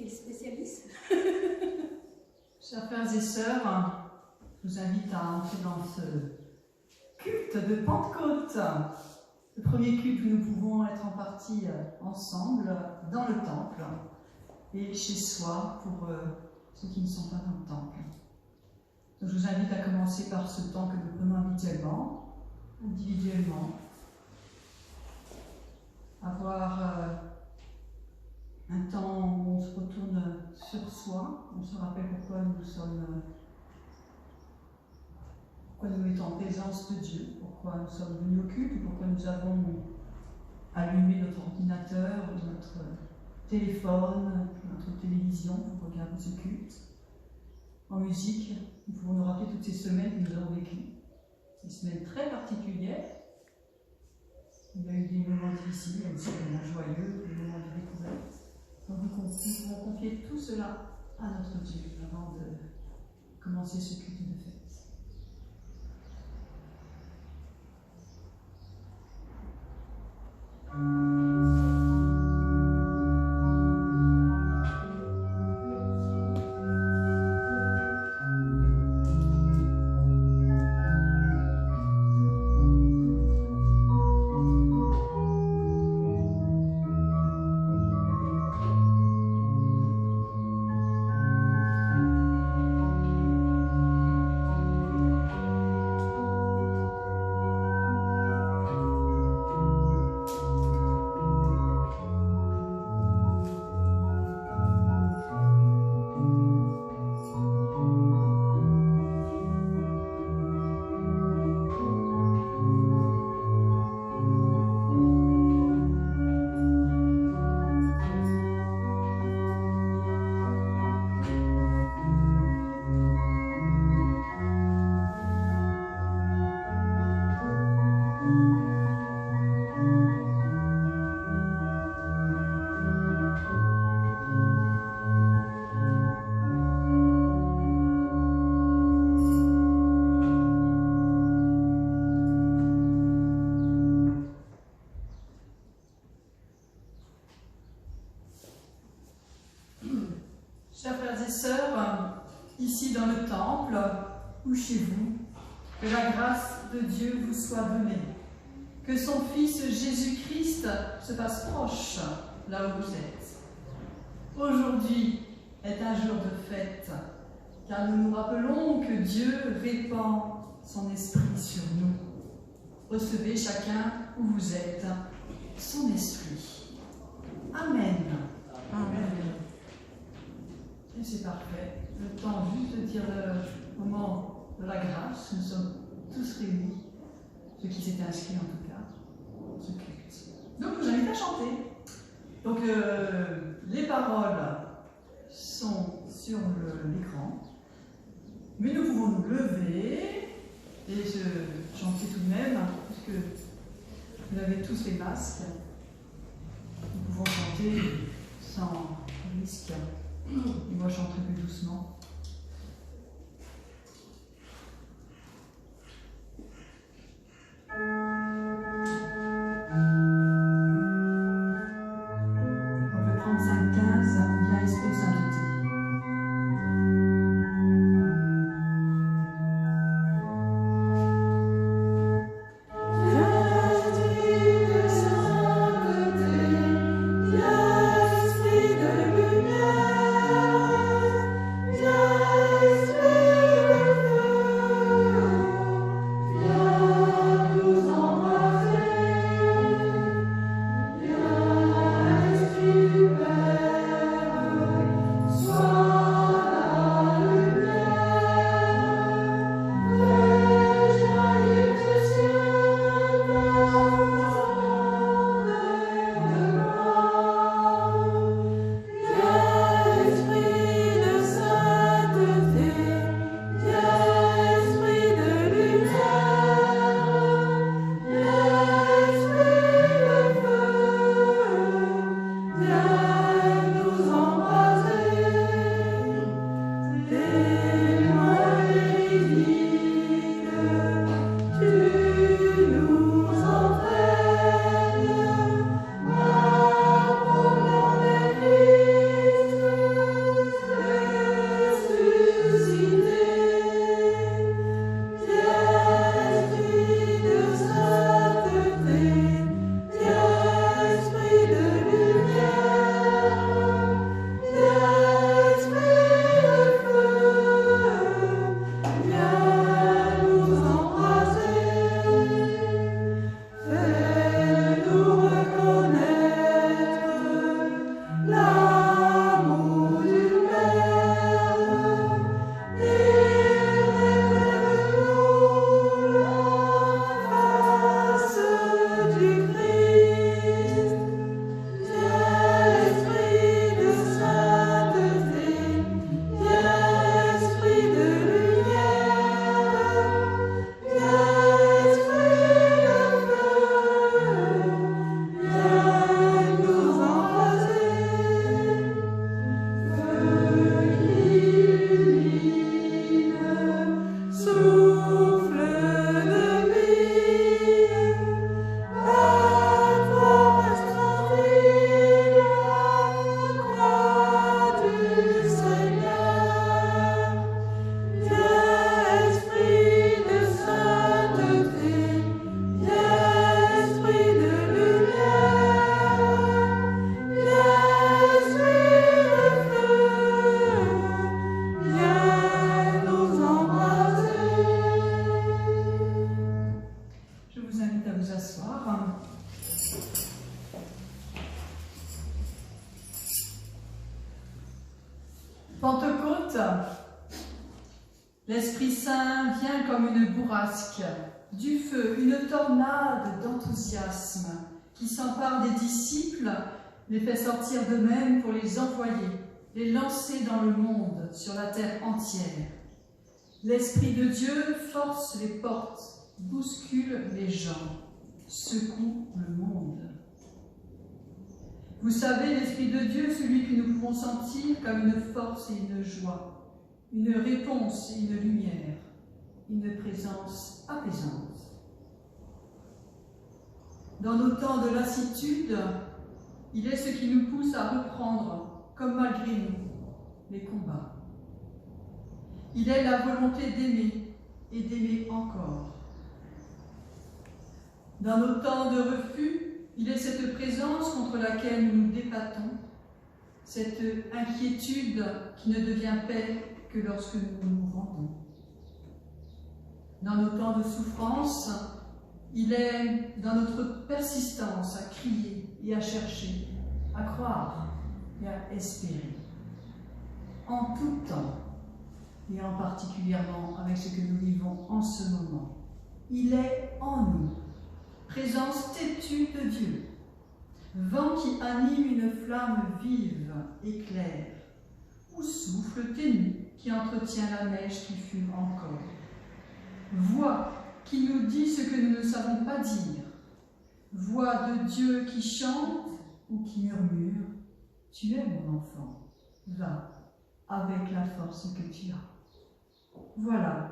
T'es le spécialiste. Chers frères et sœurs, je vous invite à entrer dans ce culte de Pentecôte. Le premier culte où nous pouvons être en partie ensemble dans le temple et chez soi pour ceux qui ne sont pas dans le temple. Donc je vous invite à commencer par ce temps que nous prenons individuellement, avoir un temps où on se retourne sur soi, on se rappelle pourquoi nous mettons en présence de Dieu, pourquoi nous sommes venus au culte, pourquoi nous avons allumé notre ordinateur, notre téléphone, notre télévision pour regarder ce culte. En musique, nous pouvons nous rappeler toutes ces semaines que nous avons vécues, des semaines très particulières. Il y a eu des moments difficiles, il y a aussi des moments joyeux, des moments de découverte. Donc nous pouvons confier tout cela à notre Dieu avant de commencer ce culte de fête. Chers frères et sœurs, ici dans le temple ou chez vous, que la grâce de Dieu vous soit donnée, que son Fils Jésus-Christ se fasse proche là où vous êtes. Aujourd'hui est un jour de fête, car nous nous rappelons que Dieu répand son esprit sur nous. Recevez chacun où vous êtes son esprit. Amen. Amen. Et c'est parfait. Le temps juste de dire le moment de la grâce. Nous sommes tous réunis, ceux qui s'étaient inscrits en tout cas, pour ce culte. Donc je vous invite à chanter. Donc les paroles sont sur l'écran, mais nous pouvons nous lever et chanter tout de même, puisque vous avez tous les masques. Nous pouvons chanter sans risque. Et moi, je chanterai plus doucement. On peut prendre 5-15, bien esprit de sainteté. Yeah. Pentecôte, l'Esprit Saint vient comme une bourrasque, du feu, une tornade d'enthousiasme qui s'empare des disciples, les fait sortir d'eux-mêmes pour les envoyer, les lancer dans le monde, sur la terre entière. L'Esprit de Dieu force les portes, bouscule les gens, secoue le monde. Vous savez, l'Esprit de Dieu, celui que nous pouvons sentir comme une force et une joie, une réponse et une lumière, une présence apaisante. Dans nos temps de lassitude, il est ce qui nous pousse à reprendre, comme malgré nous, les combats. Il est la volonté d'aimer et d'aimer encore. Dans nos temps de refus, il est cette présence contre laquelle nous nous débattons, cette inquiétude qui ne devient paix que lorsque nous nous rendons. Dans nos temps de souffrance, il est dans notre persistance à crier et à chercher, à croire et à espérer. En tout temps, et en particulièrement avec ce que nous vivons en ce moment, il est en nous. Présence têtue de Dieu, vent qui anime une flamme vive et claire, ou souffle ténu qui entretient la neige qui fume encore. Voix qui nous dit ce que nous ne savons pas dire, voix de Dieu qui chante ou qui murmure, « Tu es mon enfant, va avec la force que tu as. » Voilà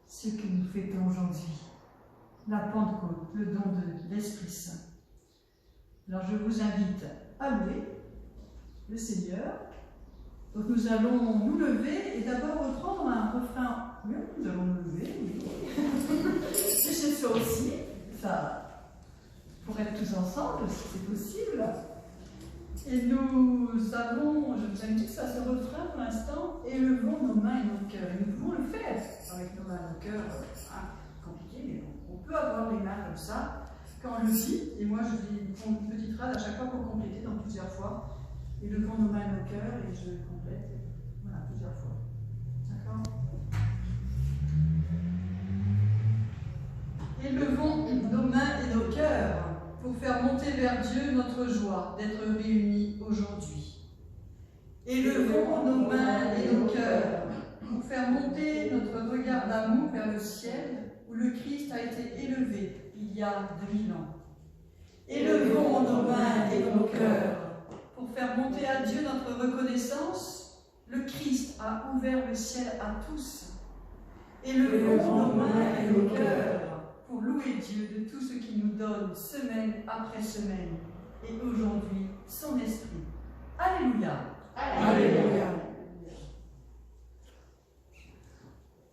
ce que nous fêtons aujourd'hui. La Pentecôte, le don de l'Esprit Saint. Alors je vous invite à louer le Seigneur. Donc nous allons nous lever et d'abord reprendre un refrain. Oui, nous allons nous lever, oui. Et chez soi aussi, ça, pour être tous ensemble, si c'est possible. Et nous allons, je vous invite à ce refrain pour l'instant, élevons nos mains et nos cœurs. Et nous pouvons le faire avec nos mains et nos cœurs. Compliqué, mais bon. On peut avoir les mains comme ça, quand on le dit, et moi je dis une petite phrase à chaque fois pour compléter, donc plusieurs fois, et levons nos mains et nos cœurs, et je complète, voilà, plusieurs fois. D'accord? Élevons nos mains et nos cœurs pour faire monter vers Dieu notre joie d'être réunis aujourd'hui. Élevons nos mains et nos cœurs pour faire monter notre regard d'amour vers le ciel, où le Christ a été élevé il y a 2000 ans. Élevons nos mains et nos cœurs pour faire monter à Dieu notre reconnaissance. Le Christ a ouvert le ciel à tous. Élevons nos mains et nos cœurs pour louer Dieu de tout ce qu'il nous donne semaine après semaine et aujourd'hui son esprit. Alléluia. Alléluia.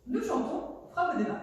Nous chantons Frappe des mains.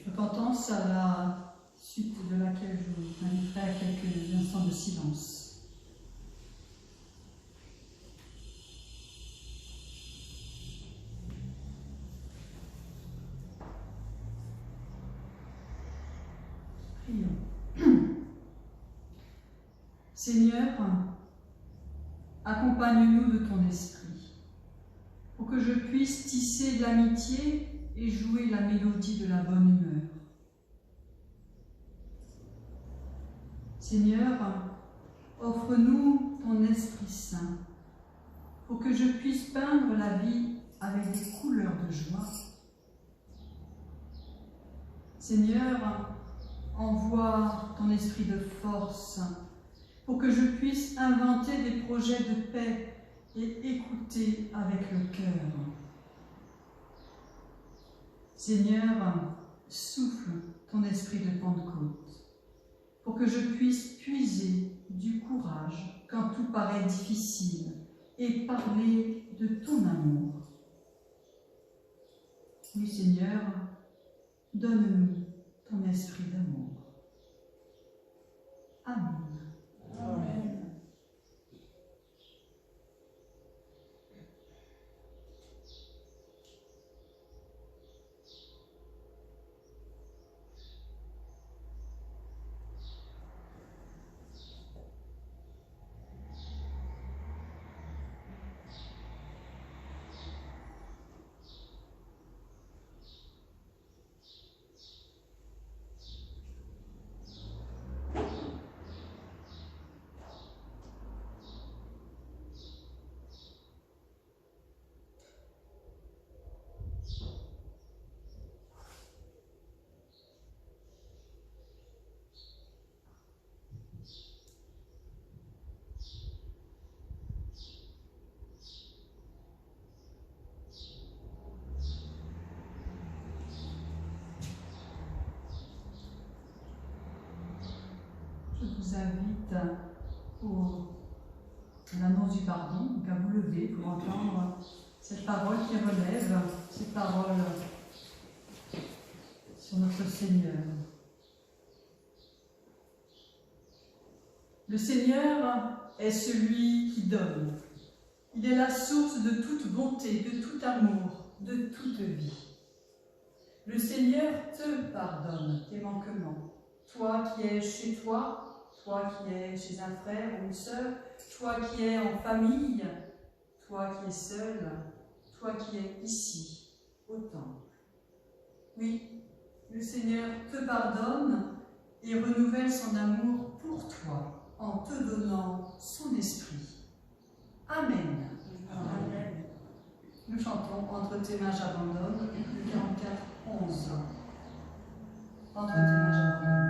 Repentance à la suite de laquelle je vous inviterai à quelques instants de silence. Seigneur, accompagne-nous de ton esprit, pour que je puisse tisser de l'amitié et jouer la mélodie de la bonne humeur. Seigneur, offre-nous ton Esprit Saint, pour que je puisse peindre la vie avec des couleurs de joie. Seigneur, envoie ton esprit de force, pour que je puisse inventer des projets de paix et écouter avec le cœur. Seigneur, souffle ton esprit de Pentecôte, pour que je puisse puiser du courage quand tout paraît difficile et parler de ton amour. Oui, Seigneur, donne-nous ton esprit d'amour. Amen. Amen. Je vous invite à l'annonce du pardon, donc à vous lever pour entendre cette parole qui relève, cette parole sur notre Seigneur. Le Seigneur est celui qui donne. Il est la source de toute bonté, de tout amour, de toute vie. Le Seigneur te pardonne tes manquements. Toi qui es chez toi, toi qui es chez un frère ou une sœur, toi qui es en famille, toi qui es seul, toi qui es ici, au temple. Oui, le Seigneur te pardonne et renouvelle son amour pour toi en te donnant son esprit. Amen. Amen. Nous chantons « Entre tes mains j'abandonne » le 44, 11. Entre tes mains j'abandonne.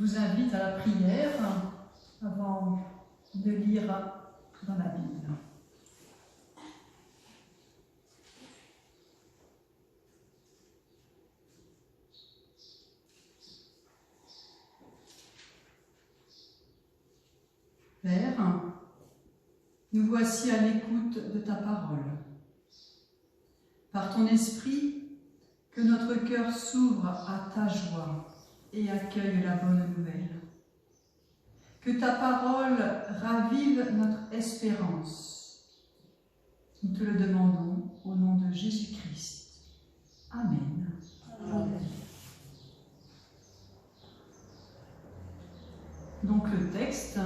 vous invite à la prière avant de lire dans la Bible. Père, nous voici à l'écoute de ta parole. Par ton esprit, que notre cœur s'ouvre à ta joie et accueille la bonne nouvelle. Que ta parole ravive notre espérance. Nous te le demandons au nom de Jésus-Christ. Amen. Amen. Donc le texte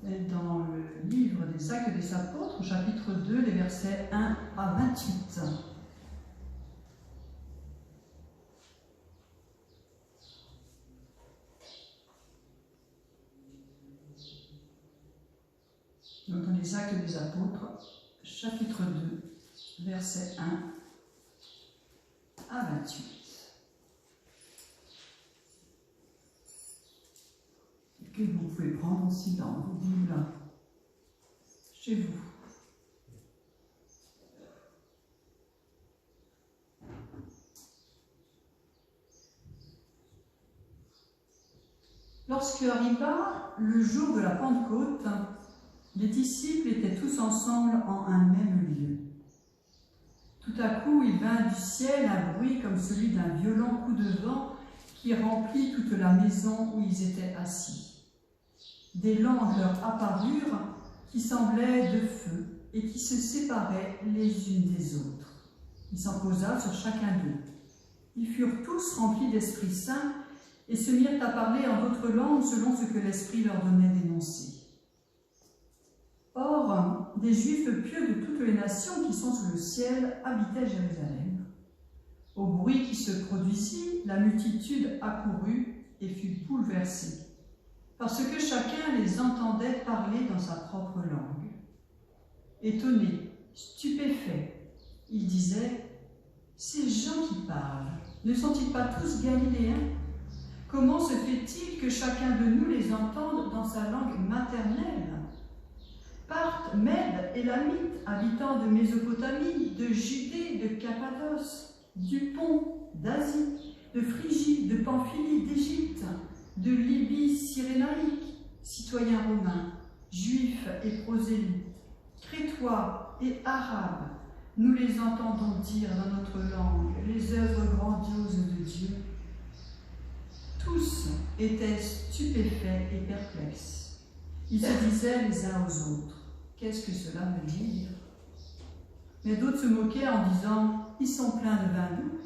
est dans le livre des Actes des Apôtres, au chapitre 2, les versets 1 à 28. Donc dans les Actes des Apôtres, chapitre 2, versets 1 à 28. Que vous pouvez prendre aussi dans vos Bibles chez vous. Lorsque arriva le jour de la Pentecôte, les disciples étaient tous ensemble en un même lieu. Tout à coup, il vint du ciel un bruit comme celui d'un violent coup de vent qui remplit toute la maison où ils étaient assis. Des langues leur apparurent qui semblaient de feu et qui se séparaient les unes des autres. Il s'en posa sur chacun d'eux. Ils furent tous remplis d'Esprit Saint et se mirent à parler en d'autres langues selon ce que l'Esprit leur donnait d'énoncer. Or, des Juifs pieux de toutes les nations qui sont sous le ciel habitaient Jérusalem. Au bruit qui se produisit, la multitude accourut et fut bouleversée, parce que chacun les entendait parler dans sa propre langue. Étonnés, stupéfaits, ils disaient « Ces gens qui parlent, ne sont-ils pas tous galiléens? Comment se fait-il que chacun de nous les entende dans sa langue maternelle? Parthes, Mèdes, Élamites, habitants de Mésopotamie, de Judée, de Cappadoce, du Pont, d'Asie, de Phrygie, de Pamphylie, d'Égypte, de Libye cyrénaïque, citoyens romains, juifs et prosélytes, crétois et arabes, nous les entendons dire dans notre langue les œuvres grandioses de Dieu. Tous étaient stupéfaits et perplexes. Ils se disaient les uns aux autres, « Qu'est-ce que cela veut dire ?» Mais d'autres se moquaient en disant, « Ils sont pleins de vin doux. »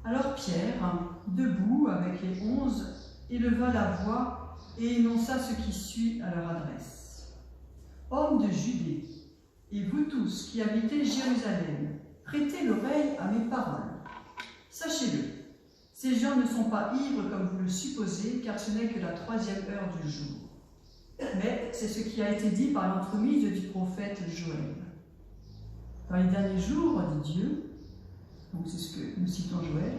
Alors Pierre, debout avec les 11, éleva la voix et énonça ce qui suit à leur adresse. « Hommes de Judée, et vous tous qui habitez Jérusalem, prêtez l'oreille à mes paroles. Sachez-le, ces gens ne sont pas ivres comme vous le supposez, car ce n'est que la 3e heure du jour. Mais c'est ce qui a été dit par l'entremise du prophète Joël. Dans les derniers jours, dit Dieu, donc c'est ce que nous citons Joël,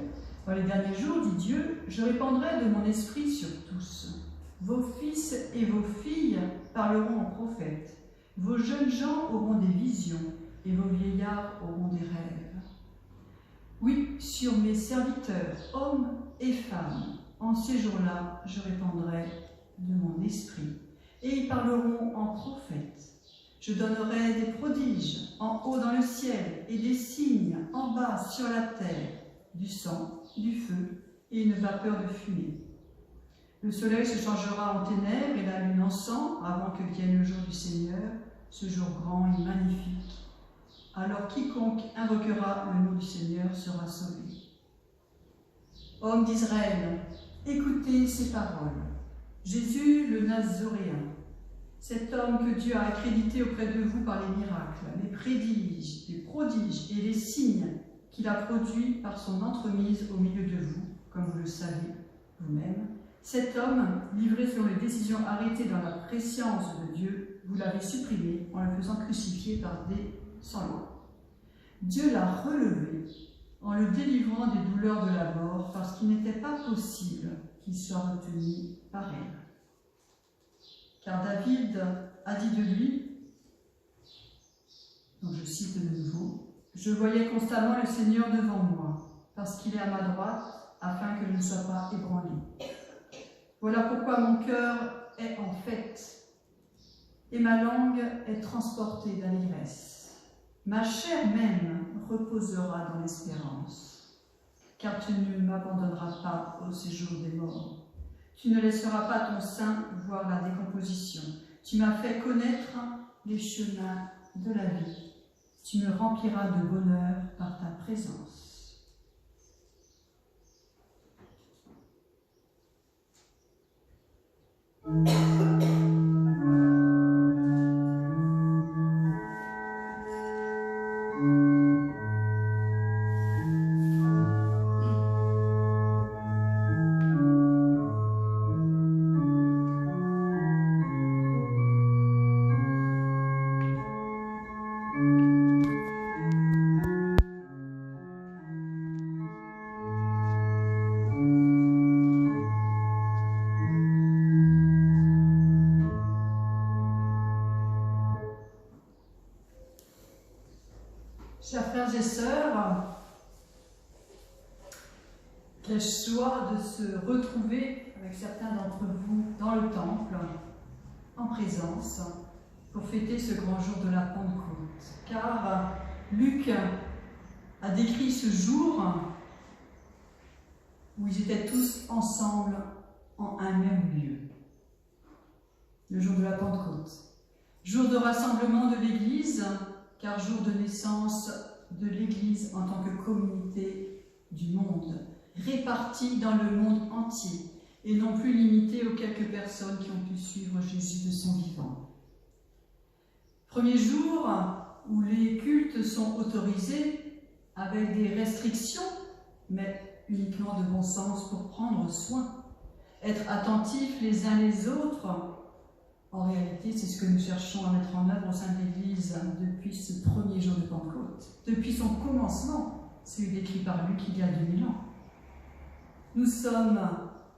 dans les derniers jours, dit Dieu, je répandrai de mon esprit sur tous. Vos fils et vos filles parleront en prophètes. Vos jeunes gens auront des visions et vos vieillards auront des rêves. Oui, sur mes serviteurs, hommes et femmes, en ces jours-là, je répandrai de mon esprit. Et ils parleront en prophètes. Je donnerai des prodiges en haut dans le ciel et des signes en bas sur la terre, du sang, du feu et une vapeur de fumée. Le soleil se changera en ténèbres et la lune en sang avant que vienne le jour du Seigneur, ce jour grand et magnifique. Alors quiconque invoquera le nom du Seigneur sera sauvé. Hommes d'Israël, écoutez ces paroles. Jésus le Nazoréen, cet homme que Dieu a accrédité auprès de vous par les miracles, les prodiges et les signes qu'il a produits par son entremise au milieu de vous, comme vous le savez vous-même, cet homme, livré selon les décisions arrêtées dans la prescience de Dieu, vous l'avez supprimé en le faisant crucifier par des sans-loi. Dieu l'a relevé en le délivrant des douleurs de la mort, parce qu'il n'était pas possible qu'il soit retenu par elle. Car David a dit de lui, donc je cite de nouveau, « Je voyais constamment le Seigneur devant moi, parce qu'il est à ma droite, afin que je ne sois pas ébranlé. Voilà pourquoi mon cœur est en fête, et ma langue est transportée d'allégresse. Ma chair même reposera dans l'espérance, car tu ne m'abandonneras pas au séjour des morts. Tu ne laisseras pas ton sein voir la décomposition. Tu m'as fait connaître les chemins de la vie. Tu me rempliras de bonheur par ta présence. » Chers frères et sœurs, quelle joie de se retrouver avec certains d'entre vous dans le temple, en présence, pour fêter ce grand jour de la Pentecôte. Car Luc a décrit ce jour où ils étaient tous ensemble en un même lieu. Le jour de la Pentecôte. Jour de rassemblement de l'Église, car jour de naissance de l'Église en tant que communauté du monde, répartie dans le monde entier, et non plus limitée aux quelques personnes qui ont pu suivre Jésus de son vivant. Premier jour où les cultes sont autorisés avec des restrictions, mais uniquement de bon sens pour prendre soin, être attentifs les uns les autres. En réalité, c'est ce que nous cherchons à mettre en œuvre au sein de l'Église depuis ce premier jour de Pentecôte, depuis son commencement, celui décrit par Luc il y a 2000 ans. Nous sommes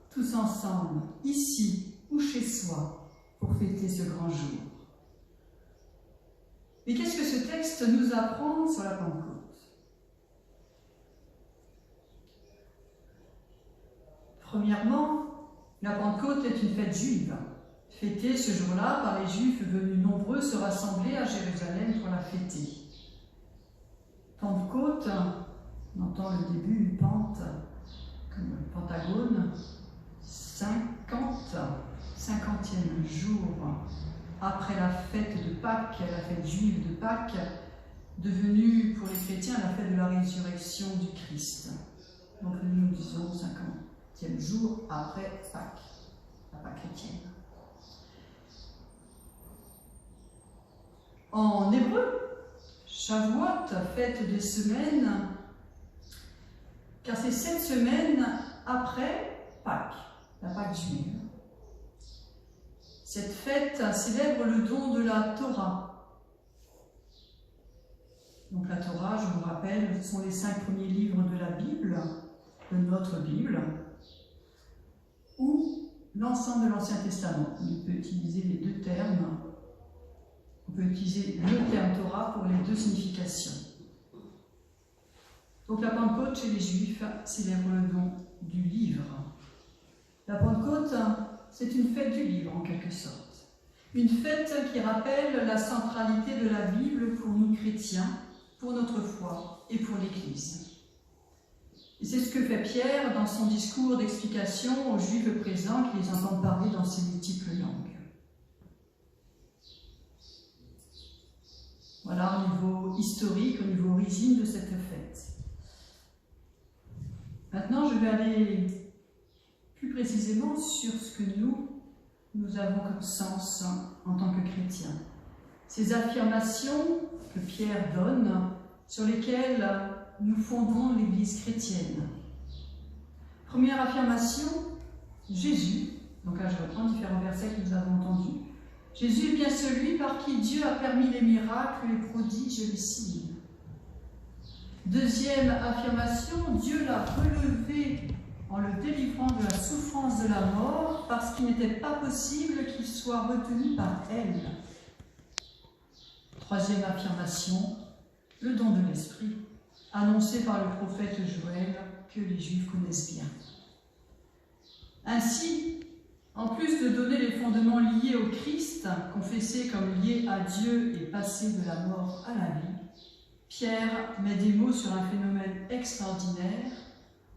tous ensemble, ici ou chez soi, pour fêter ce grand jour. Mais qu'est-ce que ce texte nous apprend sur la Pentecôte? Premièrement, la Pentecôte est une fête juive, fêtée ce jour-là par les Juifs venus nombreux se rassembler à Jérusalem pour la fêter. Pentecôte, on entend le début, pente, comme le pentagone, 50e jour après la fête de Pâques, la fête juive de Pâques, devenue pour les chrétiens la fête de la résurrection du Christ. Donc nous disons 50e jour après Pâques, la Pâques chrétienne. En hébreu, Shavuot, fête des semaines, car c'est 7 semaines après Pâques, la Pâque juive. Cette fête célèbre le don de la Torah. Donc la Torah, je vous rappelle, ce sont les 5 premiers livres de la Bible, de notre Bible, ou l'ensemble de l'Ancien Testament. On peut utiliser les deux termes. On peut utiliser le terme Torah pour les deux significations. Donc la Pentecôte chez les Juifs célèbre le don du livre. La Pentecôte, c'est une fête du livre en quelque sorte. Une fête qui rappelle la centralité de la Bible pour nous chrétiens, pour notre foi et pour l'Église. Et c'est ce que fait Pierre dans son discours d'explication aux Juifs présents qui les entendent parler dans ces multiples langues. Voilà au niveau historique, au niveau origine de cette fête. Maintenant, je vais aller plus précisément sur ce que nous avons comme sens en tant que chrétiens. Ces affirmations que Pierre donne, sur lesquelles nous fondons l'Église chrétienne. Première affirmation, Jésus, donc là je reprends différents versets que nous avons entendus. Jésus est bien celui par qui Dieu a permis les miracles, les prodiges et les signes. Deuxième affirmation, Dieu l'a relevé en le délivrant de la souffrance de la mort parce qu'il n'était pas possible qu'il soit retenu par elle. Troisième affirmation, le don de l'Esprit, annoncé par le prophète Joël, que les Juifs connaissent bien. Ainsi, en plus de donner les fondements liés au Christ, confessés comme liés à Dieu et passés de la mort à la vie, Pierre met des mots sur un phénomène extraordinaire,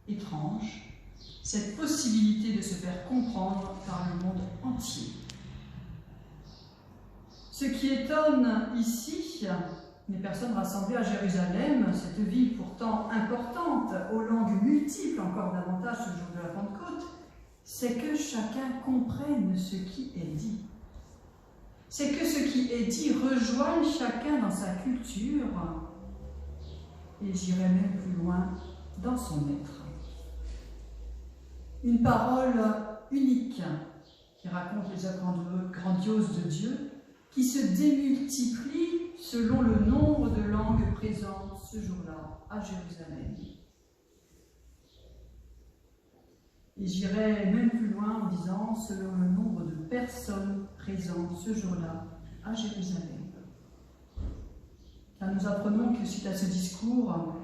étrange, cette possibilité de se faire comprendre par le monde entier. Ce qui étonne ici, les personnes rassemblées à Jérusalem, cette ville pourtant importante, aux langues multiples encore davantage ce jour de la Pentecôte, c'est que chacun comprenne ce qui est dit. C'est que ce qui est dit rejoigne chacun dans sa culture, et j'irai même plus loin, dans son être. Une parole unique qui raconte les œuvres grandioses de Dieu, qui se démultiplie selon le nombre de langues présentes ce jour-là à Jérusalem. Et j'irai même plus loin en disant selon le nombre de personnes présentes ce jour-là à Jérusalem. Car nous apprenons que suite à ce discours,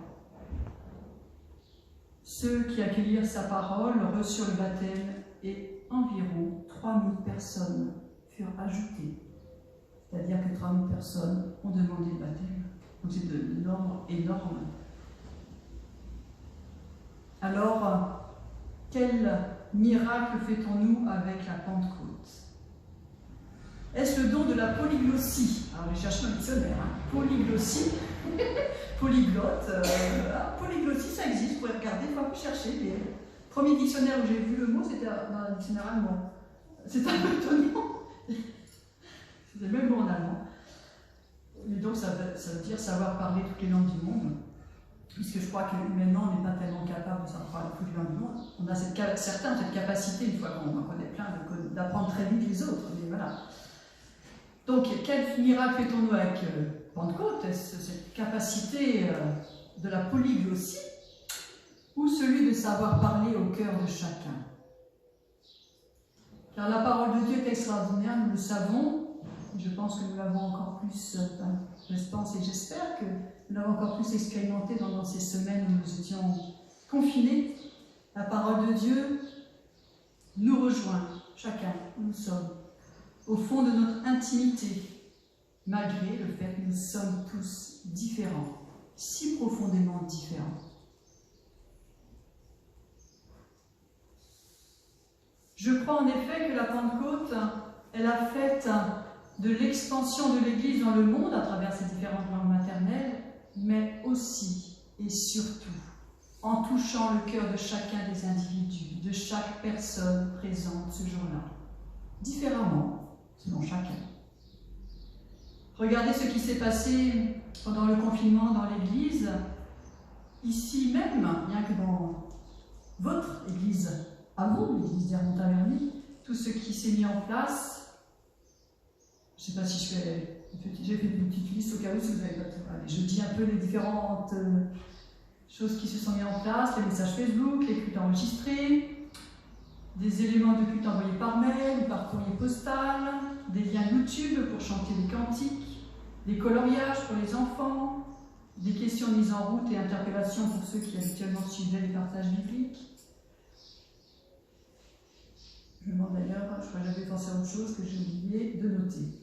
ceux qui accueillirent sa parole reçurent le baptême et environ 3000 personnes furent ajoutées. C'est-à-dire que 3000 personnes ont demandé le baptême. Donc c'est un nombre énorme. Alors, quel miracle fait-on-nous avec la Pentecôte? Est-ce le don de la polyglossie? Alors, j'ai cherché un dictionnaire. Polyglossie, polyglotte. Polyglossie, ça existe. Vous pouvez regarder, il faut un peu chercher. Les premiers dictionnaires où j'ai vu le mot, c'était dans un dictionnaire allemand. C'est un peu étonnant. C'est le même mot en allemand. Et donc, ça veut dire savoir parler toutes les langues du monde. Puisque je crois qu'humainement, on n'est pas tellement capable de savoir parler toutes les langues du monde. On a certains ont cette capacité, une fois qu'on en connaît plein, d'apprendre très vite les autres. Mais voilà. Donc, quel miracle fait-on-nous avec Pentecôte? Est-ce cette capacité de la polyglossie ou celui de savoir parler au cœur de chacun? Car la parole de Dieu est extraordinaire, nous le savons. Je pense que nous l'avons encore plus, je pense et j'espère que nous l'avons encore plus expérimenté pendant ces semaines où nous étions confinés. La parole de Dieu nous rejoint, chacun où nous sommes, au fond de notre intimité, malgré le fait que nous sommes tous différents, si profondément différents. Je crois en effet que la Pentecôte est la fête de l'expansion de l'Église dans le monde à travers ses différentes langues maternelles, mais aussi et surtout en touchant le cœur de chacun des individus, de chaque personne présente ce jour-là, différemment selon chacun. Regardez ce qui s'est passé pendant le confinement dans l'Église, ici même, bien que dans votre Église, à vous, l'Église d'Hermont-Taverny, tout ce qui s'est mis en place. Je ne sais pas si j'ai fait une petite liste au cas où si vous n'avez pas tout. Allez, je dis un peu les différentes choses qui se sont mises en place, les messages Facebook, les cultes enregistrés, des éléments de culte envoyés par mail ou par courrier postal, des liens YouTube pour chanter des cantiques, des coloriages pour les enfants, des questions mises en route et interpellations pour ceux qui habituellement suivaient les partages bibliques. Je me demande d'ailleurs, je crois que j'avais pensé à autre chose que j'ai oublié de noter.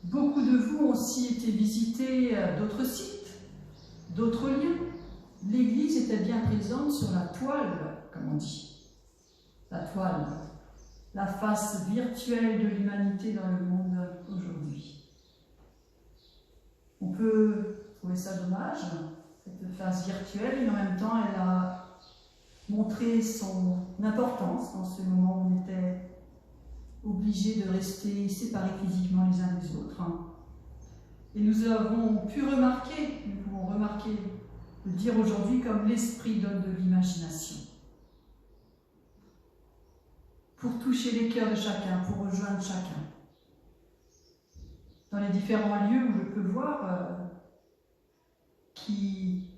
Beaucoup de vous ont aussi été visiter d'autres sites, d'autres liens. L'Église était bien présente sur la toile, comme on dit. La toile, la face virtuelle de l'humanité dans le monde aujourd'hui. On peut trouver ça dommage, cette face virtuelle, mais en même temps, elle a montré son importance dans ce moment où on était obligés de rester séparés physiquement les uns des autres. Et nous avons pu remarquer, nous pouvons remarquer, le dire aujourd'hui comme l'esprit donne de l'imagination. Pour toucher les cœurs de chacun, pour rejoindre chacun. Dans les différents lieux où je peux voir qui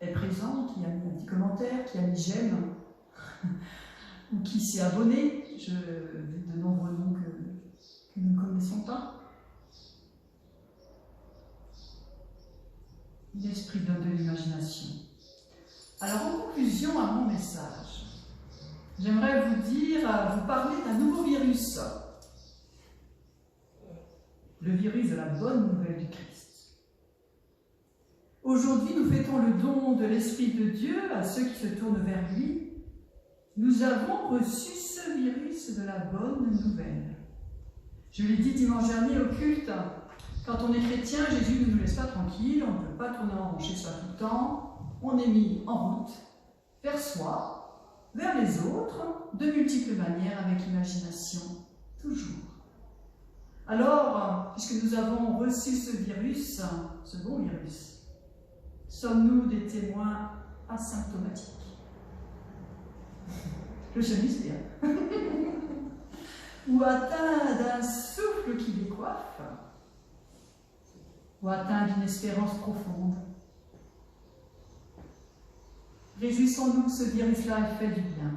est présent, qui a mis un petit commentaire, qui a mis j'aime, ou qui s'est abonné, de nombreux noms que nous ne connaissons pas. L'esprit donne de l'imagination. Alors, en conclusion à mon message, j'aimerais vous parler d'un nouveau virus. Le virus de la bonne nouvelle du Christ. Aujourd'hui, nous fêtons le don de l'Esprit de Dieu à ceux qui se tournent vers lui. Nous avons reçu ce virus de la bonne nouvelle. Je l'ai dit dimanche dernier au culte, quand on est chrétien, Jésus ne nous laisse pas tranquilles, on ne peut pas tourner en rond chez soi tout le temps, on est mis en route vers soi, vers les autres, de multiples manières, avec imagination, toujours. Alors, puisque nous avons reçu ce virus, ce bon virus, sommes-nous des témoins asymptomatiques? Le chemise bien. Ou atteints d'un souffle qui décoiffe, ou atteints d'une espérance profonde. Réjouissons-nous que ce virus-là ait fait du bien,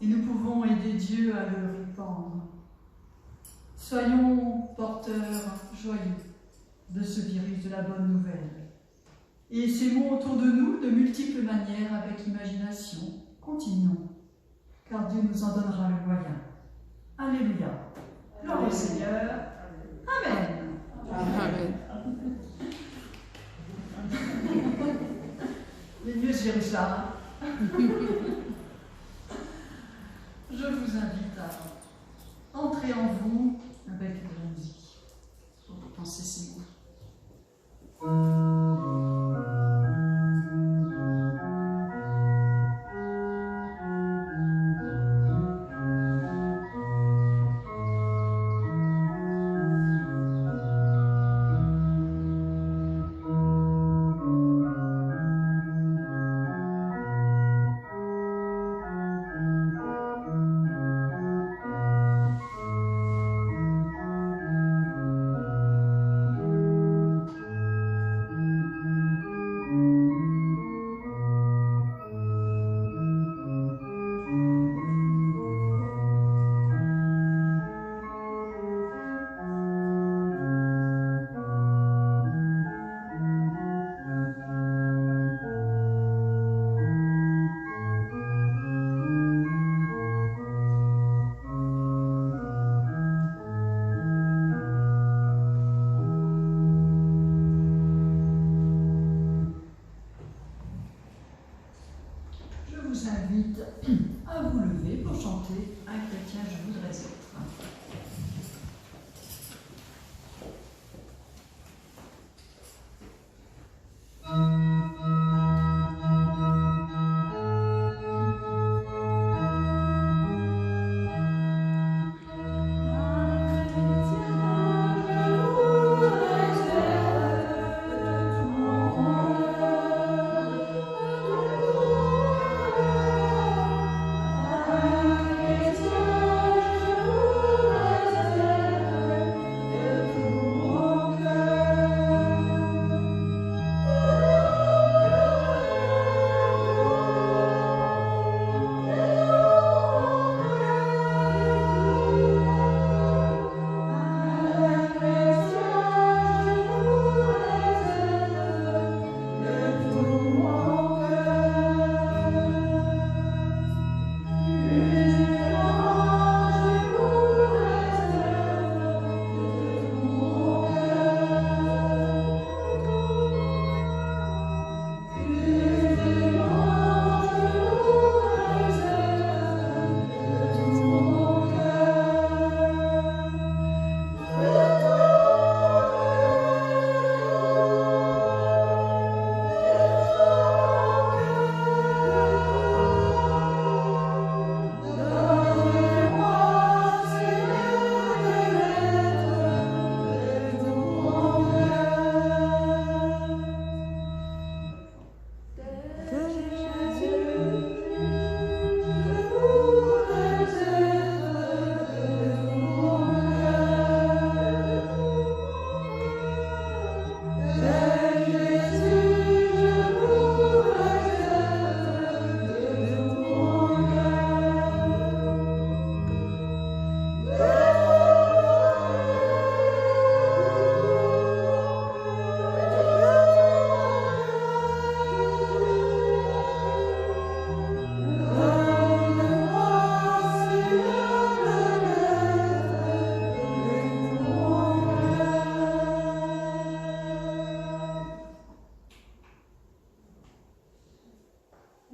et nous pouvons aider Dieu à le répandre. Soyons porteurs joyeux de ce virus de la bonne nouvelle. Et s'aimons autour de nous de multiples manières avec imagination. Continuons, car Dieu nous en donnera le moyen. Alléluia. Gloire au Seigneur. Amen. Amen. Les mieux ce virus-là. Je vous invite à entrer en vous avec de la musique pour penser ces mots. À vous lever pour chanter un chrétien, je voudrais être. Amen.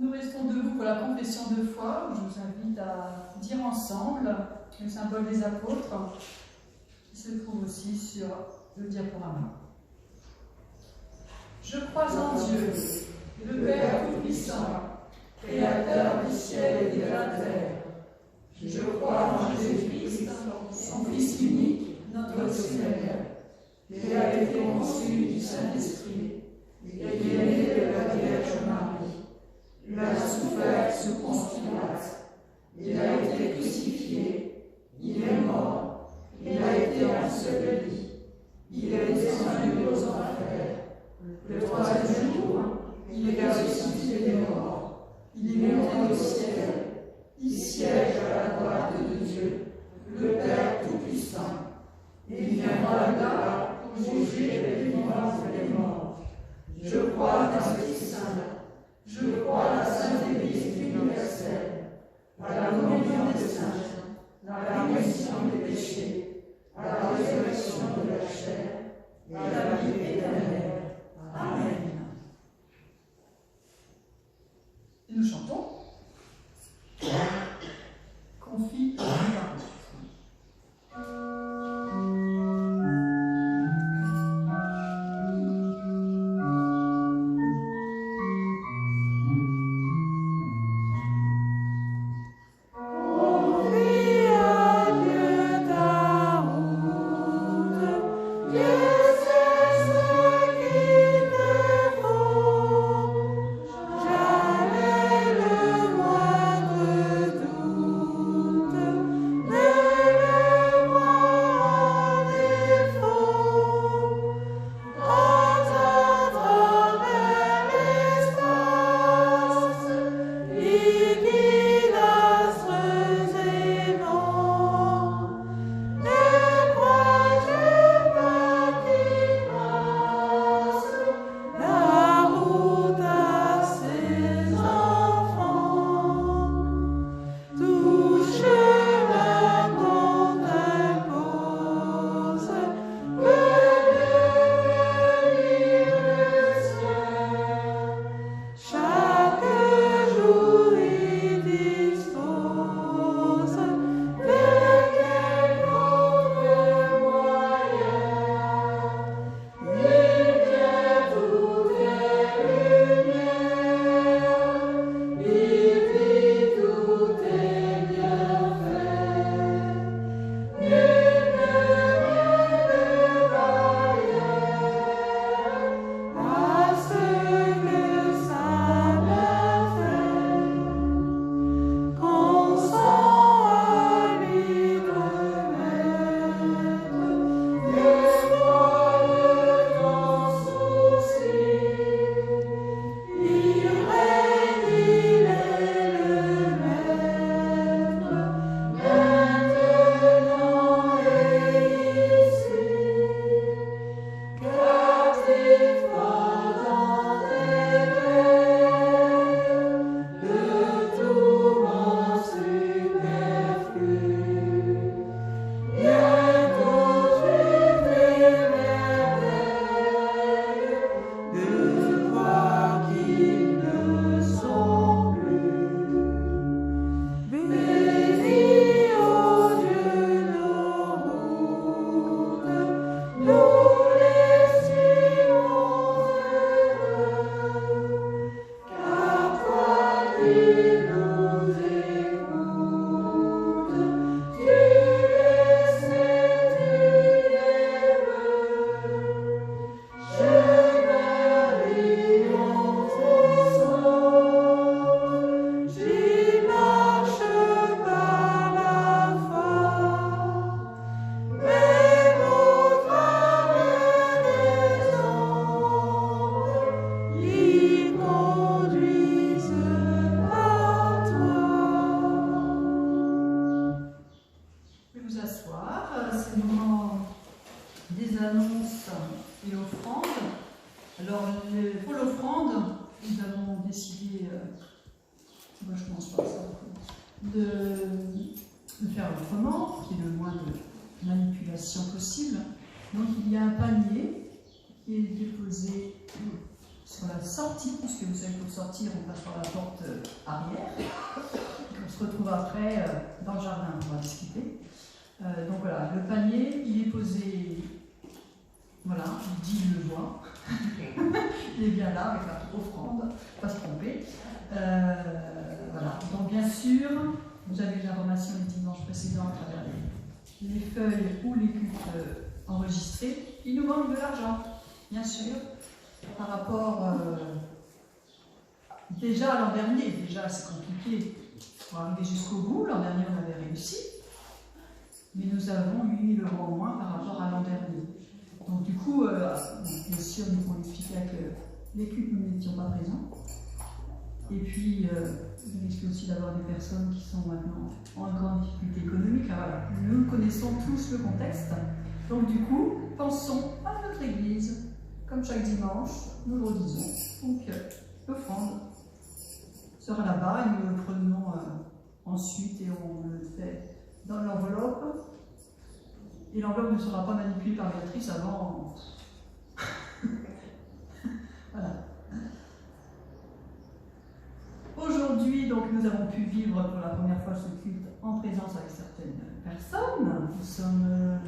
Nous restons debout pour la confession de foi. Je vous invite à dire ensemble le symbole des apôtres qui se trouve aussi sur le diaporama. Je crois en Dieu, le Père Tout-Puissant, Créateur du ciel et de la terre. Je crois en Jésus-Christ, son Fils unique, notre Seigneur, qui a été conçu du Saint-Esprit, et qui est né de la Vierge Marie. Il a souffert sous Ponce Pilate. Il a été crucifié. Il est mort. Il a été enseveli. Il est descendu aux enfers. Le troisième jour, il est ressuscité des morts. Il est monté au ciel. Il siège à la droite de Dieu, le Père Tout-Puissant. Il viendra là pour juger les vivants et les morts. Je crois dans l'Esprit Saint. Je crois à la Sainte Église universelle, à la communion des saints, à la rémission des péchés, à la résurrection de la chair et à la vie éternelle. Amen. Et nous chantons. Confie à Dieu. de faire autrement, qu'il y ait le moins de manipulation possible. Donc il y a un panier qui est déposé sur la sortie, puisque vous savez, pour sortir, on passe par la porte arrière. On se retrouve après dans le jardin, on va discuter. Donc voilà, le panier, il est posé, voilà, dit le voit. Il est bien là avec la offrande, pas se tromper. Voilà, donc bien sûr, vous avez eu l'information les dimanches précédents à travers les feuilles ou les cultes enregistrés. Il nous manque de l'argent, bien sûr, par rapport déjà à l'an dernier. Déjà, c'est compliqué pour arriver jusqu'au bout. L'an dernier, on avait réussi, mais nous avons 8 000 € en moins par rapport à l'an dernier. Donc du coup, bien sûr, nous pouvons expliquer que les cultes, nous n'étions pas présents. Et puis, je risque aussi d'avoir des personnes qui sont maintenant en grande difficulté économique. Voilà. Nous connaissons tous le contexte. Donc du coup, pensons à notre Église. Comme chaque dimanche, nous le redisons. Donc, l'offrande sera là-bas et nous le prenons ensuite et on le fait dans l'enveloppe. Et l'enveloppe ne sera pas manipulée par Béatrice avant. Voilà. Aujourd'hui, donc, nous avons pu vivre pour la première fois ce culte en présence avec certaines personnes. Nous sommes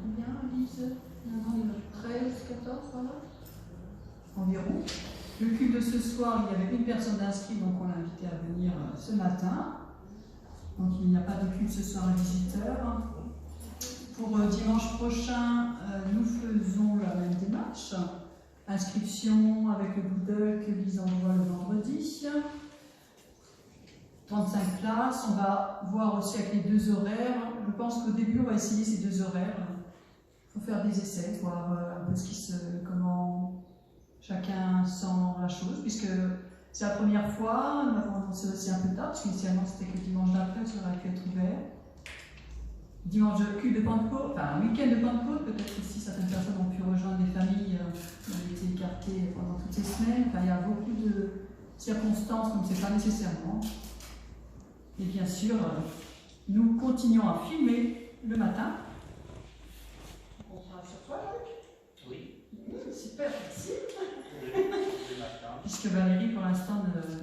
combien, Lise? 13, 14, voilà, environ. Le culte de ce soir, il y avait une personne d'inscrite, donc on l'a invité à venir ce matin. Donc il n'y a pas de culte ce soir à visiteurs. Pour dimanche prochain, nous faisons la même démarche. Inscription avec le Google que Lise envoie le vendredi. 35 places. On va voir aussi avec les 2 horaires. Je pense qu'au début, on va essayer ces 2 horaires. Il faut faire des essais, voir un peu comment chacun sent la chose, puisque c'est la première fois. Nous l'avons annoncé aussi un peu tard, parce qu'initialement c'était que le dimanche d'après, ça aurait pu être ouvert. Dimanche de culte de Pentecôte, enfin un week-end de Pentecôte, peut-être aussi certaines personnes ont pu rejoindre des familles qui ont été écartées pendant toutes ces semaines. Enfin, il y a beaucoup de circonstances comme c'est pas nécessairement. Et bien sûr, nous continuons à filmer le matin. On sera sur toi, Luc? Oui. Super, merci. Puisque Valérie, pour l'instant,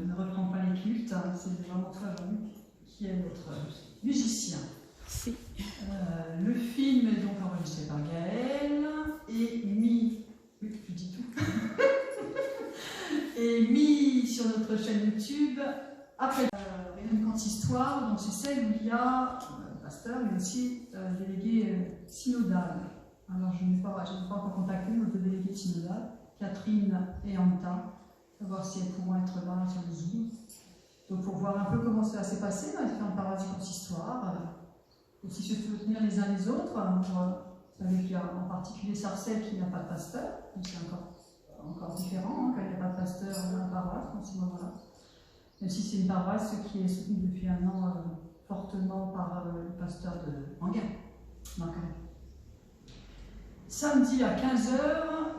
ne reprend pas les cultes. C'est vraiment toi, Jean-Luc, qui est notre musicien. Si. Le film est donc enregistré par Gaël et mis. Oui, je dis tout. Et mis sur notre chaîne YouTube après une consistoire. Donc, c'est celle où il y a pasteur, mais aussi délégué synodal. Alors, je n'ai pas encore contacté nos 2 délégués synodales, Catherine et Anta, pour voir si elles pourront être là sur le Zoom. Donc, pour voir un peu comment ça s'est passé dans les différentes paroisses du consistoire. Aussi se soutenir les uns les autres. Vous savez qu'il y a en particulier Sarcelles qui n'a pas de pasteur, donc c'est encore différent quand il n'y a pas de pasteur dans la paroisse dans ce moment-là. Même si c'est une paroisse qui est soutenue depuis un an fortement par le pasteur de Anguin. Samedi à 15 h,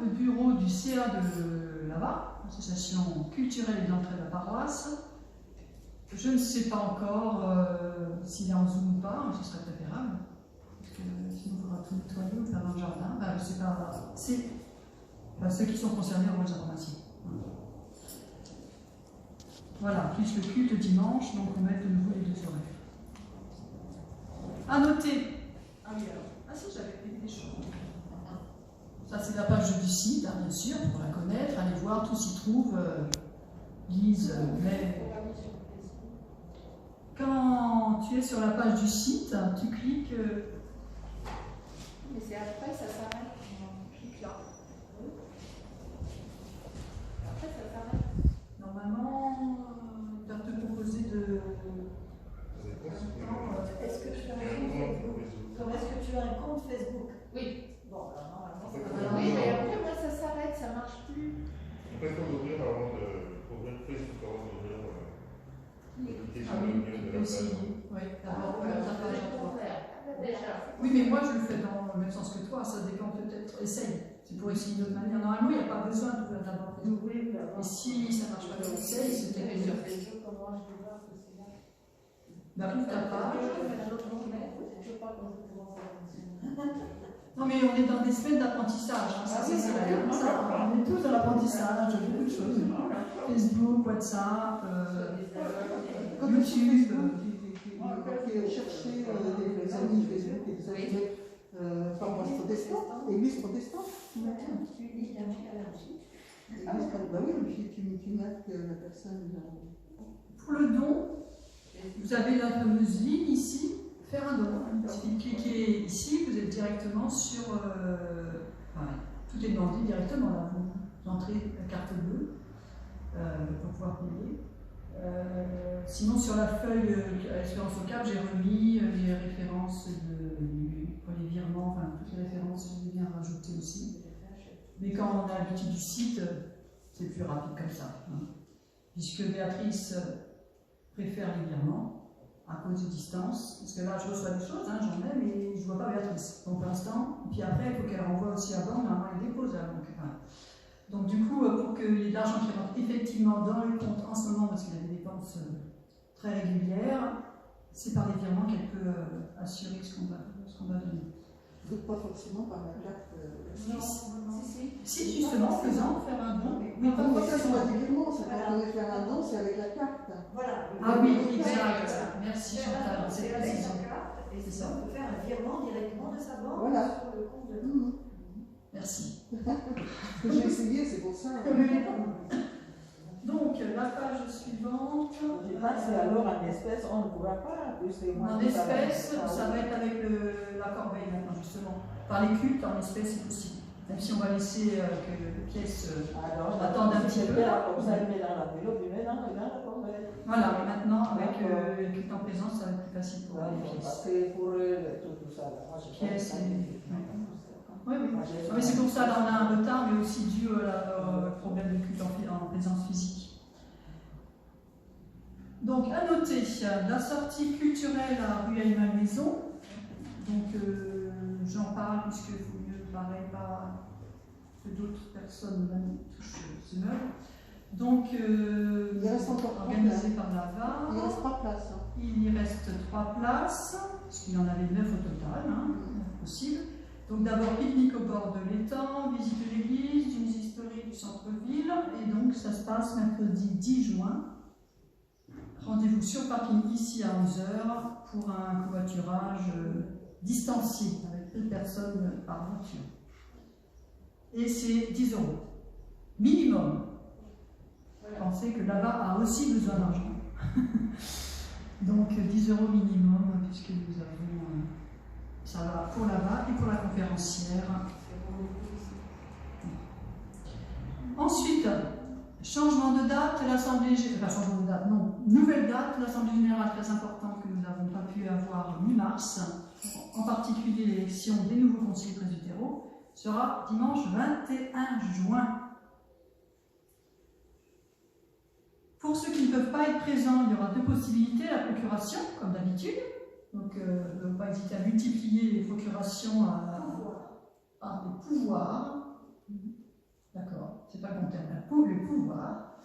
le bureau du CA de là-bas, l'association culturelle et d'entraide de la paroisse. Je ne sais pas encore s'il est en Zoom ou pas, mais ce serait préférable. Parce que sinon, il faudra tout nettoyer ou faire dans le jardin. Je ne sais pas. C'est ceux qui sont concernés auront les informations. Voilà, plus le culte dimanche, donc on met de nouveau les 2 horaires. À noter. Ah oui, alors. Ah si, j'avais fait des choses. Ça, c'est la page du site, bien sûr, pour la connaître. Allez voir, tout s'y trouve. Lise, mais. Quand tu es sur la page du site, tu cliques. Mais c'est après, ça s'arrête. On clique là. Après, ça s'arrête. Normalement, tu vas te proposer de. Est-ce que tu as un compte Facebook? Est-ce que tu as un compte Facebook? Oui. Bon, alors normalement, ça va. Oui, mais après, moi, ça s'arrête, ça marche plus. Après, il faut l'ouvrir avant d'ouvrir Facebook, avant d'ouvrir. Ah oui, tu peux essayer. Oui, d'abord, ta page à toi. Déjà. Oui, mais moi, je le fais dans le même sens que toi, ça dépend peut-être. Essaye. C'est pour essayer d'autre manière. Normalement, il n'y a pas besoin d'ouvrir d'abord Facebook. Et si ça ne marche pas comme essaye, c'est peut-être mieux. Ouvre ta page. Non, mais on est dans des semaines d'apprentissage. Hein, ça, c'est ça. On est tous dans l'apprentissage, beaucoup de choses. Facebook, WhatsApp, YouTube. Chercher des amis Facebook et des amis paroisse protestante, église protestante. Ah, bah oui, tu marques la personne. Pour le don, vous avez la fameuse ligne ici, faire un don. Il suffit de cliquer ici, vous êtes directement sur. Tout est demandé directement là. Vous entrez la carte bleue pour pouvoir payer. Sinon, sur la feuille Espérance au Cap, j'ai remis les références pour les virements, enfin toutes les références, je vais bien rajouter aussi. Mais quand on a l'habitude du site, c'est plus rapide comme ça. Hein. Puisque Béatrice préfère les virements à cause de distance, parce que là je reçois des choses, hein, j'en ai, mais je ne vois pas Béatrice. Donc pour l'instant, et puis après il faut qu'elle renvoie aussi à banque, normalement elle dépose à la banque. Voilà. Donc du coup, pour qu'il y ait de l'argent qui rentre effectivement dans le compte en ce moment, parce qu'il y a des dépenses très régulières, c'est par les virements qu'elle peut assurer ce qu'on va donner. Donc pas forcément par la carte. Si justement, faisant, faire un don. Oui, pas forcément du virement, c'est quand on veut faire un don, c'est avec la carte. Voilà. Ah oui, exact. Merci Chantal, c'est avec précis. sa carte, et c'est ça, on peut faire un virement directement de sa banque Voilà. sur le compte de Merci. Ce que j'ai essayé, c'est pour ça. Donc, la page suivante. Je pense qu'alors en espèces, on ne pourra pas. En espèces, ça va être avec la corbeille maintenant, justement. Par les cultes, en espèces, c'est possible. Même si on va laisser que les pièces attendent un petit peu. Vous allez mettre dans l'enveloppe, vous mettez dans la corbeille. Voilà, mais maintenant, avec les cultes en présence, ça va être plus facile pour les pièces. Parce que pour tout ça, moi je Pièces et. Oui, oui. Ah, Mais c'est pour ça, là, on a un retard, mais aussi dû au problème de culte en présence physique. Donc, à noter, la sortie culturelle à Rueil-Malmaison. Donc, j'en parle puisque vous ne paraît pas que d'autres personnes touchent ce meuble. Donc, Il reste encore organisé par l'AVA. Il reste 3 places. Hein. Il y reste 3 places, parce qu'il y en avait 9 au total, hein, possible. Donc d'abord pique-nique au bord de l'étang, visite de l'église, du musée historique du centre-ville, et donc ça se passe mercredi 10 juin. Rendez-vous sur parking ici à 11h pour un covoiturage distancié, avec 2 personnes par voiture. Et c'est 10 € minimum. Pensez que là-bas a aussi besoin d'argent. Donc 10 € minimum, puisque nous avons... ça va pour là-bas et pour la conférencière. Ensuite, changement de date, l'Assemblée générale, enfin changement de date, non, nouvelle date, l'Assemblée générale très importante que nous n'avons pas pu avoir mi-mars, en particulier l'élection des nouveaux conseillers presbytéraux, sera dimanche 21 juin. Pour ceux qui ne peuvent pas être présents, il y aura 2 possibilités, la procuration, comme d'habitude. Donc, ne pas hésiter à multiplier les procurations par les pouvoirs. D'accord, c'est pas le bon terme, les pouvoirs.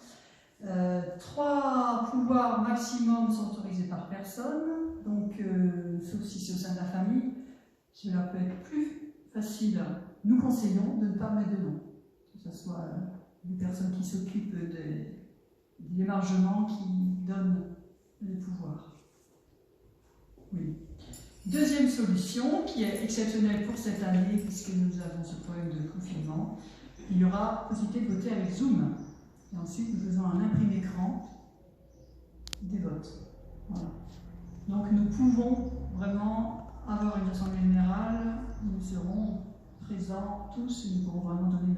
3 pouvoirs maximum sont autorisés par personne, donc sauf si c'est au sein de la famille, cela peut être plus facile. Nous conseillons de ne pas mettre de nom, que ce soit les personnes qui s'occupent de l'émargement qui donnent les pouvoirs. Oui. Deuxième solution, qui est exceptionnelle pour cette année, puisque nous avons ce problème de confinement, il y aura possibilité de voter avec Zoom. Et ensuite, nous faisons un imprimé écran des votes. Voilà. Donc nous pouvons vraiment avoir une assemblée générale, nous serons présents tous, et nous pourrons vraiment donner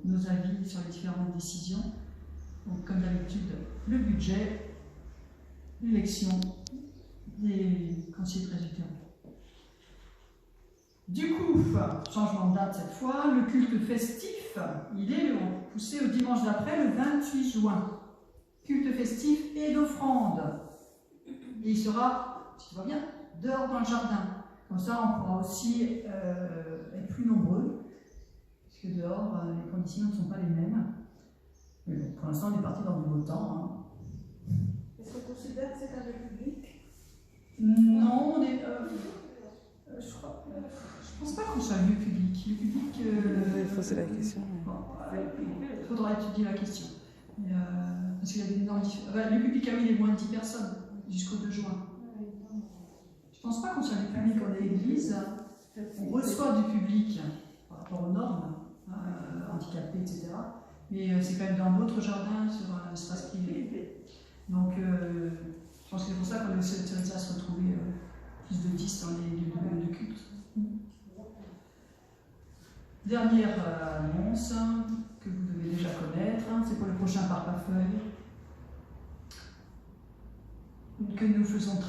nos avis sur les différentes décisions. Donc comme d'habitude, le budget, l'élection des conseillers presbytéraux. Du coup, changement de date cette fois, le culte festif, il est poussé au dimanche d'après, le 28 juin. Culte festif et d'offrande. Et il sera, si tu vois bien, dehors dans le jardin. Comme ça, on pourra aussi être plus nombreux, puisque dehors, les conditions ne sont pas les mêmes. Mais bon, pour l'instant, on est parti dans du beau temps. Hein. Est-ce qu'on considère que c'est un république? Non, on est. Je Je pense pas qu'on soit un lieu public. Le public. Il faut poser la question. Bon, il faudra étudier la question. Parce qu'il y a des normes différentes. Le public, ah oui, il est moins de 10 personnes jusqu'au 2 juin. Je pense pas qu'on soit un lieu public, on est l'église. On reçoit du public par rapport aux normes, handicapés, etc. Mais c'est quand même dans d'autres jardins, sur un espace privé. Donc, je pense que c'est pour ça qu'on a autorisé à se retrouver plus de 10 dans les lieux de culte. Dernière annonce que vous devez déjà connaître, c'est pour le prochain Parpafeuille, que nous faisons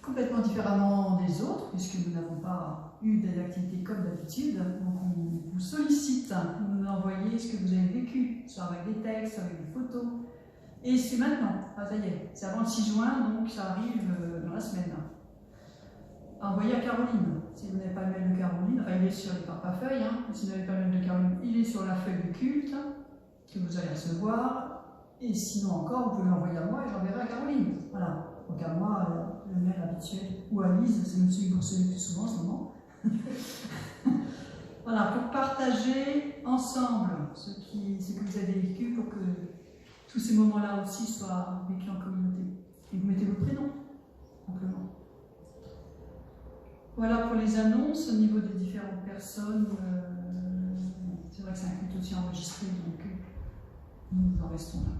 complètement différemment des autres, puisque nous n'avons pas eu d'activité comme d'habitude. Donc on vous sollicite, vous nous envoyez ce que vous avez vécu, soit avec des textes, soit avec des photos. Et c'est maintenant, ça y est, c'est avant le 6 juin, donc ça arrive dans la semaine. Envoyez à Caroline. Si vous n'avez pas le mail de Caroline, enfin, il est sur les Parpafeuilles, si vous n'avez pas le mail de Caroline, il est sur la feuille de culte que vous allez recevoir. Et sinon encore, vous pouvez l'envoyer à moi et j'enverrai à Caroline. Voilà. Donc à moi, le mail habituel, ou à Lise, c'est même celui que vous recevez le plus souvent en ce moment. Voilà, pour partager ensemble ce que vous avez vécu, pour que tous ces moments-là aussi soient vécus en communauté. Et vous mettez votre prénom, simplement. Voilà pour les annonces au niveau des différentes personnes. C'est vrai que c'est un culte aussi enregistré, donc nous en restons là.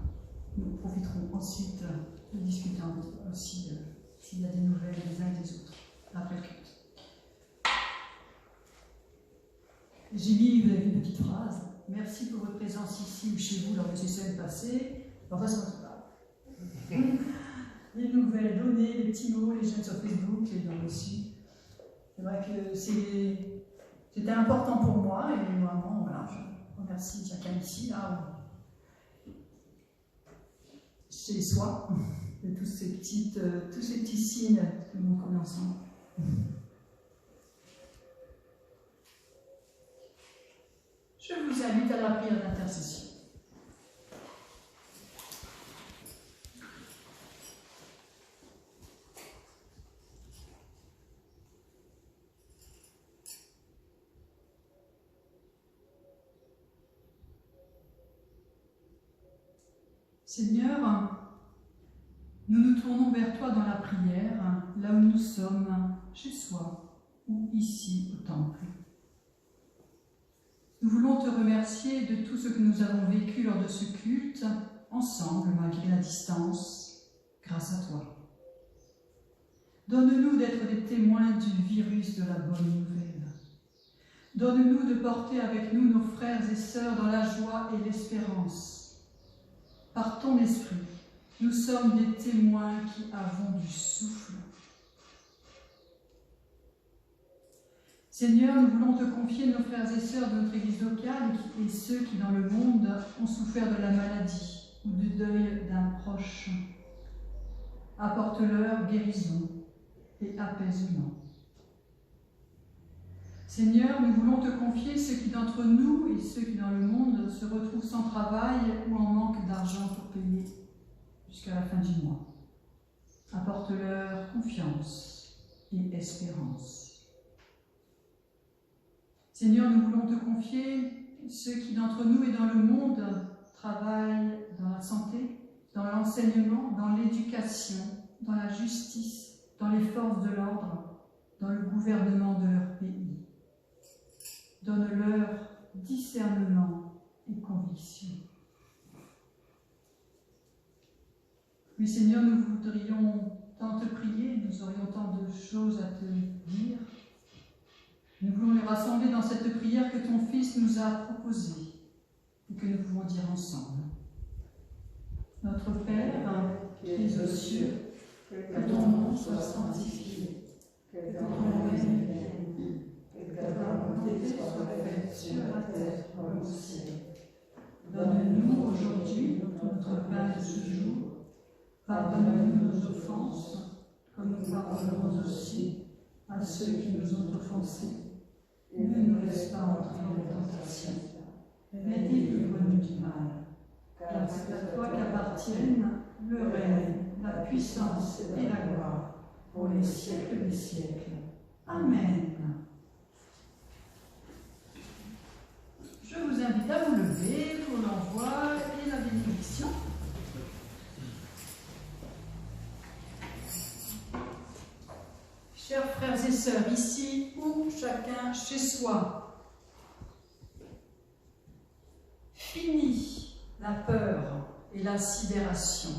Nous profiterons ensuite de discuter aussi s'il y a des nouvelles des uns et des autres après le culte. J'ai mis une petite phrase. Merci pour votre présence ici ou chez vous lors de ces semaines passées. Enfin, ça va. Les nouvelles données, les petits mots, les jeunes sur Facebook, les gens aussi. C'est vrai que c'était important pour moi et vraiment, voilà, je remercie chacun ici, là, chez soi, de tous ces petits signes que nous connaissons ensemble. Je vous invite à la prière d'intercession. Seigneur, nous nous tournons vers toi dans la prière, là où nous sommes, chez soi ou ici au temple. Nous voulons te remercier de tout ce que nous avons vécu lors de ce culte, ensemble, malgré la distance, grâce à toi. Donne-nous d'être des témoins du virus de la bonne nouvelle. Donne-nous de porter avec nous nos frères et sœurs dans la joie et l'espérance. Par ton esprit, nous sommes des témoins qui avons du souffle. Seigneur, nous voulons te confier nos frères et sœurs de notre Église locale et ceux qui, dans le monde, ont souffert de la maladie ou du deuil d'un proche. Apporte-leur guérison et apaisement. Seigneur, nous voulons te confier ceux qui d'entre nous et ceux qui dans le monde se retrouvent sans travail ou en manque d'argent pour payer jusqu'à la fin du mois. Apporte-leur confiance et espérance. Seigneur, nous voulons te confier ceux qui d'entre nous et dans le monde travaillent dans la santé, dans l'enseignement, dans l'éducation, dans la justice, dans les forces de l'ordre, dans le gouvernement de leur pays. Donne-leur discernement et conviction. Oui, Seigneur, nous voudrions tant te prier, nous aurions tant de choses à te dire. Nous voulons les rassembler dans cette prière que ton Fils nous a proposée et que nous pouvons dire ensemble. Notre Père, qui es aux cieux, que ton nom soit sanctifié, que ton nom vienne. Que ta volonté soit faite sur la terre comme au ciel. Donne-nous aujourd'hui notre pain de ce jour. Pardonne-nous nos offenses, comme nous pardonnons aussi à ceux qui nous ont offensés. Et ne nous laisse pas entrer en tentation, mais délivre-nous du mal. Car c'est à toi qu'appartiennent le règne, la puissance et la gloire, pour les siècles des siècles. Amen. et sœurs, ici ou chacun chez soi. Fini la peur et la sidération.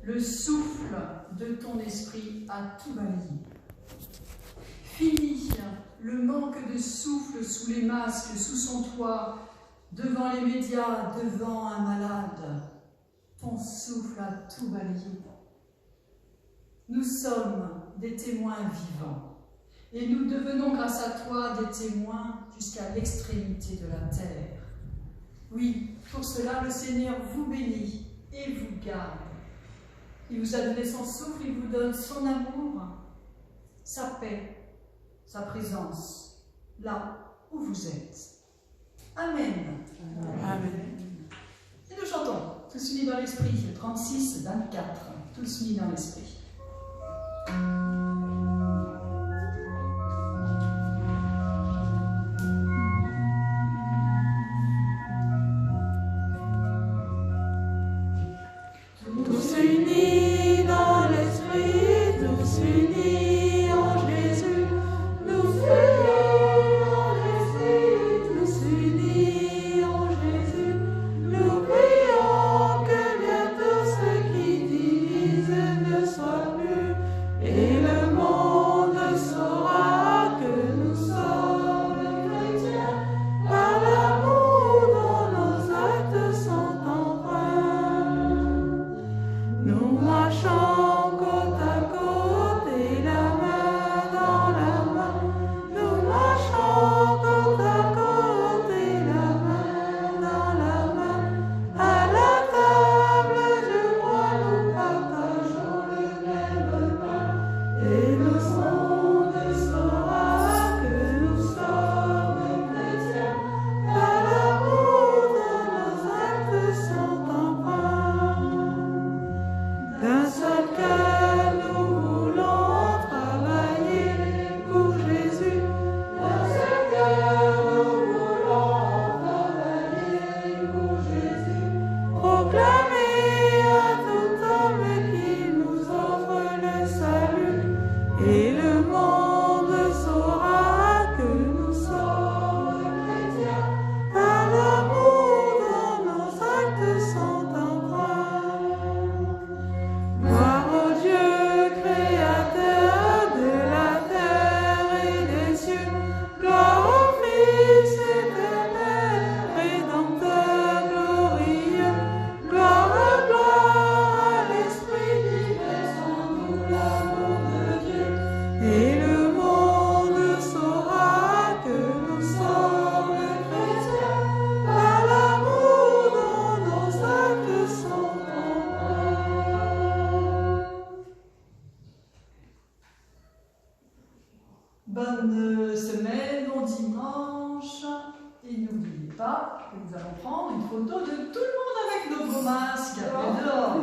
Le souffle de ton esprit a tout balayé. Fini le manque de souffle sous les masques, sous son toit, devant les médias, devant un malade. Ton souffle a tout balayé. Nous sommes des témoins vivants et nous devenons grâce à toi des témoins jusqu'à l'extrémité de la terre. Oui, pour cela le Seigneur vous bénit et vous garde. Il vous a donné son souffle, il vous donne son amour, sa paix, sa présence, là où vous êtes. Amen. Amen. Et nous chantons, tous unis dans l'esprit, le 36, 24, tous unis dans l'esprit. Tous unis dans l'esprit, tous unis en Jésus, nous prions dans l'esprit, tous unis en Jésus, nous prions que bientôt ce qui divise ne soit plus, et le monde saura que nous sommes chrétiens, par l'amour dont nos actes sont empreints. Nous marchons côte à côte et la main dans la main. Nous marchons côte à côte et la main dans la main. À la table du roi, nous partageons le même pain. Et le monde saura que nous sommes chrétiens. Par l'amour dont nos actes sont empreints. D'un seul cœur, nous voulons travailler pour Jésus. D'un seul cœur, nous voulons travailler pour Jésus. Proclamer à tout homme qu'il nous offre le salut. Et le monde saura que nous sommes chrétiens. Par l'amour dont nos actes sont empreints. Gloire au Dieu créateur de la terre et des cieux, gloire au Fils éternel, rédempteur glorieux, gloire à l'Esprit divin, en nous l'amour de Dieu. Et le monde saura que nous sommes chrétiens, par l'amour dont nos actes sont empreints. Bonne semaine, bon dimanche. Et n'oubliez pas que nous allons prendre une photo de tout le monde avec nos beaux masques. Et dehors.